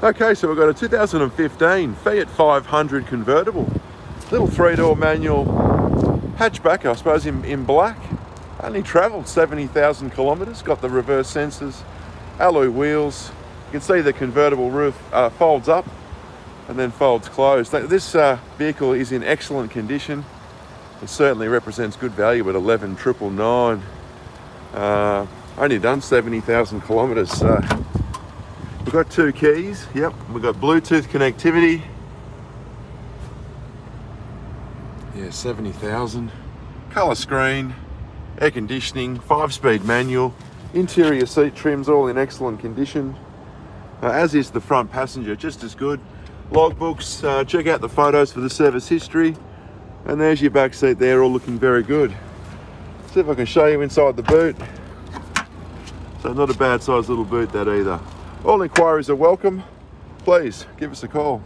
Okay, so we've got a 2015 Fiat 500 convertible. Little 3-door manual hatchback, I suppose, in black. Only travelled 70,000 kilometres, got the reverse sensors, alloy wheels. You can see the convertible roof folds up and then folds closed. This vehicle is in excellent condition. It certainly represents good value at 11,999. Only done 70,000 kilometres, so we've got 2 keys. Yep, we've got Bluetooth connectivity. Yeah, 70,000. Colour screen, air conditioning, 5-speed manual, interior seat trims all in excellent condition. As is the front passenger, just as good. Logbooks, check out the photos for the service history. And there's your back seat there, all looking very good. See if I can show you inside the boot. So not a bad sized little boot that either. All inquiries are welcome. Please give us a call.